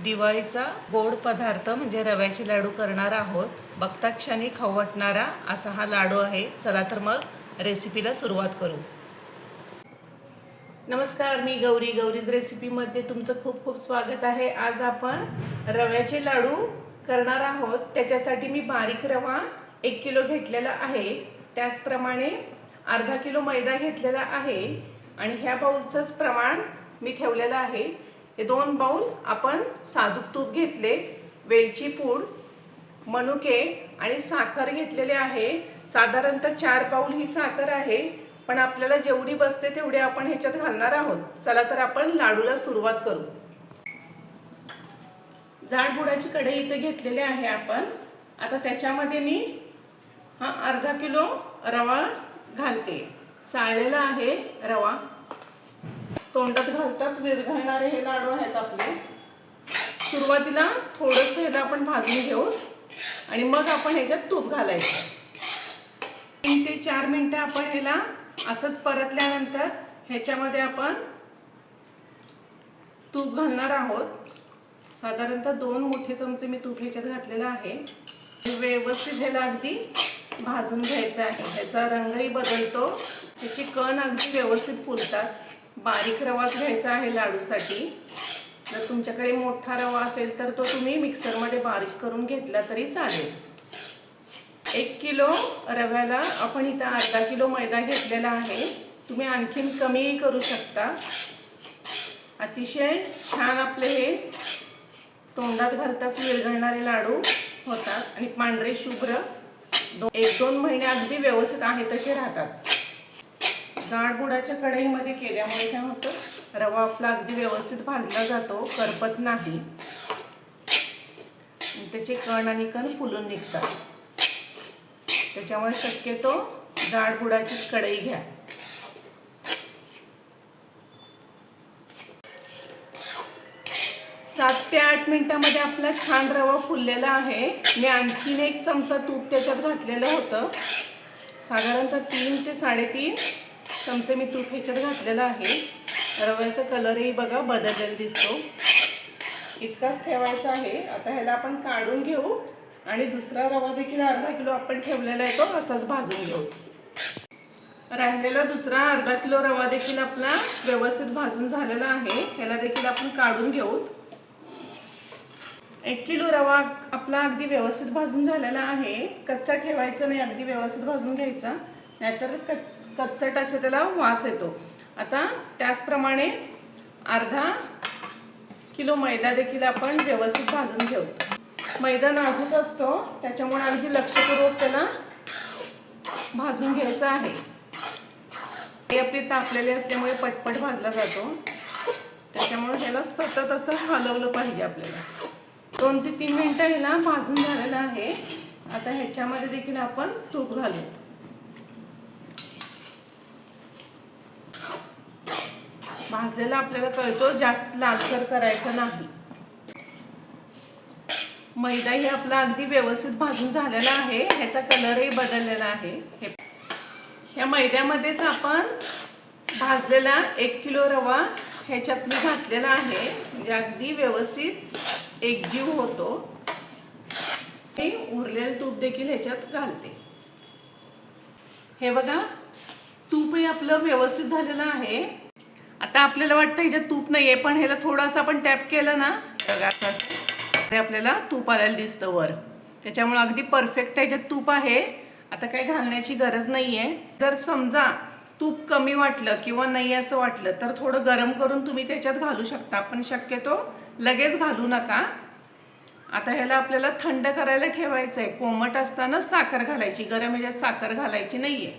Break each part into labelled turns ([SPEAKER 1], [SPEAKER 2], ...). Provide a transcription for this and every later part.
[SPEAKER 1] दिवाळीचा गोड पदार्थ म्हणजे रव्याचे लाडू करणार आहोत. बघता क्षणी खाऊ वाटणारा असा हा लाडू आहे. चला तर मग रेसिपीला सुरुवात करू. नमस्कार, मी गौरीज रेसिपीमध्ये तुमचं खूप खूप स्वागत आहे. आज आपण रव्याचे लाडू करणार आहोत. त्याच्यासाठी मी बारीक रवा 1 किलो घेतलेला आहे. त्याचप्रमाणे अर्धा किलो मैदा घेतलेला आहे आणि ह्या बाउलचंच प्रमाण मी ठेवलेलं आहे. हे 2 बाउल आपण साजूक तूप घेतले, वेलची पूड, मनुके आणि साखर घेतलेले आहे. साधारणतः 4 बाउल ही साखर आहे, पण आपल्याला जेवढी बसते तेवढी आपण ह्याच्यात घालणार आहोत. चला तर आपण लाडूला सुरुवात करू. जाड बुडाची कढई इथे घेतलेली आहे आपण. आता त्याच्यामध्ये मी हा अर्धा किलो रवा घालते. चाळलेला आहे रवा. तोंडात घालताच विरघळणारे हे लाडू आहेत आपले. सुरुवातीला थोडंसं ह्याला आपण भाजून घेऊ आणि मग आपण ह्याच्यात तूप घालायचं. 3 ते 4 मिनिटं आपण ह्याला असंच परतल्यानंतर ह्याच्यामध्ये आपण तूप घालणार आहोत. साधारणतः 2 मोठे चमचे मी तूप ह्याच्यात घातलेलं आहे. व्यवस्थित ह्याला अगदी भाजून घ्यायचं आहे. ह्याचा रंगही बदलतो, त्याची कण अगदी व्यवस्थित फुलतात. बारीक रवाच घ्यायचा आहे लाडूसाठी. जर तुमच्याकडे मोठा रवा असेल तर तो तुम्ही मिक्सरमध्ये बारीक करून घेतला तरी चालेल. 1 किलो रव्याला आपण इथं अर्धा किलो मैदा घेतलेला आहे. तुम्ही आणखीन कमीही करू शकता. अतिशय छान आपले हे तोंडात घालताच विरघळणारे लाडू होतात आणि पांढरे शुभ्र 1-2 महिने अगदी व्यवस्थित आहे तसे राहतात. जाड बुडाच्या कढईमध्ये केल्यामुळे काय होतं, रवा आपला अगदी व्यवस्थित भाजला जातो, करपत नाही, त्याचे कण आणि कण फुलून निघतात. त्याच्यामुळे शक्यतो जाड बुडाचीच कढई घ्या. सात ते 8 मिनिटांमध्ये आपला छान रवा फुललेला आहे. मी आणखीन 1 चमचा तूप त्याच्यात घातलेलं होतं. साधारणतः 3 ते 3.5 चमचे मी तूप ह्याच्यात घातलेलं आहे. रव्याचा कलरही बघा बदललेला दिसतो. इतकाच ठेवायचा आहे. आता ह्याला आपण काढून घेऊ आणि दुसरा रवा देखील अर्धा किलो आपण ठेवलेला आहे, तो असाच भाजून घेऊ. राहिलेला दुसरा अर्धा किलो रवा देखील आपला व्यवस्थित भाजून झालेला आहे. ह्याला देखील आपण काढून घेऊ. 1 किलो रवा आपला अगदी व्यवस्थित भाजून झालेला आहे. कच्चा ठेवायचा नाही, अगदी व्यवस्थित भाजून घ्यायचा, नाहीतर कच्चट असे त्याला वास येतो. आता त्याचप्रमाणे अर्धा किलो मैदा देखील आपण व्यवस्थित भाजून घेऊ. मैदा नाजूक असतो, त्याच्यामुळे अगदी लक्षपूर्वक त्याला भाजून घ्यायचं आहे. हे आपले तापलेले असल्यामुळे पटपट भाजला जातो, त्याच्यामुळे ह्याला सतत असं हलवलं पाहिजे आपल्याला. 2 ते 3 मिनिटं ह्याला भाजून झालेलं आहे. आता ह्याच्यामध्ये देखील आपण तूप घालू. भाजलेला आपल्याला कळतो, जास्त लालसर करायचं नाही. मैदाही आपला अगदी व्यवस्थित भाजून झालेला आहे. ह्याचा कलरही बदललेला आहे. ह्या मैद्यामध्येच आपण भाजलेला 1 किलो रवा ह्याच्यात मी घातलेला आहे, म्हणजे अगदी व्यवस्थित एकजीव होतो. मी उरलेलं तूप देखील ह्याच्यात घालते. हे बघा, तूपही आपलं व्यवस्थित झालेलं आहे. आता आपल्याला वाटतं ह्याच्यात तूप नाहीये, पण ह्याला थोडंसं आपण टॅप केलं ना, आपल्याला तूप आलेलं दिसतं वर. त्याच्यामुळे अगदी परफेक्ट ह्याच्यात तूप आहे. आता काही घालण्याची गरज नाहीये. जर समजा तूप कमी वाटलं किंवा नाही असं वाटलं तर थोडं गरम करून तुम्ही त्याच्यात घालू शकता, पण शक्यतो लगेच घालू नका. आता ह्याला आपल्याला थंड करायला ठेवायचं आहे. कोमट असताना साखर घालायची, गरम ह्याच्यात साखर घालायची नाहीये.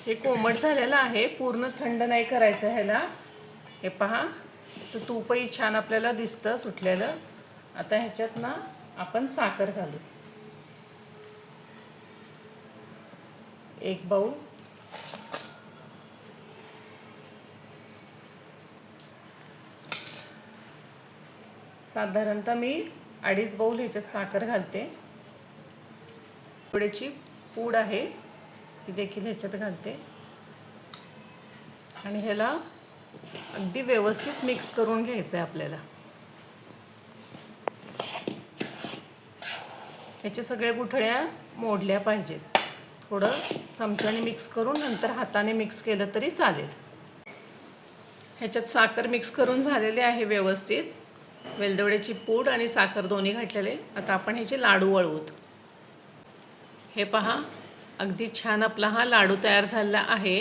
[SPEAKER 1] हे कोमट झालेलं आहे, पूर्ण थंड नाही करायचं ह्याला. हे पहा, ह्याचं तूपही छान आपल्याला दिसतं सुटलेलं. आता ह्याच्यात ना आपण साखर घालू. 1 बाउल. साधारणतः मी 2.5 बाउल ह्याच्यात साखर घालते. थोडीची पूड आहे ती देखील ह्याच्यात घालते आणि ह्याला अगदी व्यवस्थित मिक्स करून घ्यायचं आहे आपल्याला. याच्या सगळ्या गुठळ्या मोडल्या पाहिजेत. थोडं चमच्याने मिक्स करून नंतर हाताने मिक्स केलं तरी चालेल. ह्याच्यात साखर मिक्स करून झालेले आहे व्यवस्थित. वेलदोड्याची पूड आणि साखर दोन्ही घातलेले. आता आपण ह्याचे लाडू वळवूत. हे पहा, अगदी छान आपला हा लाडू तयार झाला आहे.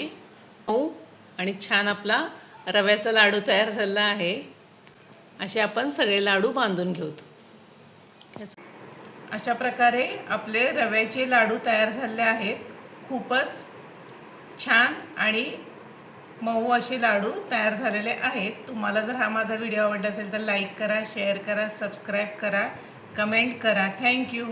[SPEAKER 1] मऊ आणि छान आपला रव्याचा लाडू तयार झाला आहे. असे आपण सगळे लाडू बांधून घेऊत. अशा प्रकारे आपले रव्याचे लाडू तयार झाले आहेत. खूपच छान आणि मऊ असे लाडू तयार झालेले आहेत. तुम्हाला जर हा माझा व्हिडिओ आवडला असेल तर लाईक करा, शेअर करा, सबस्क्राईब करा, कमेंट करा. थँक्यू.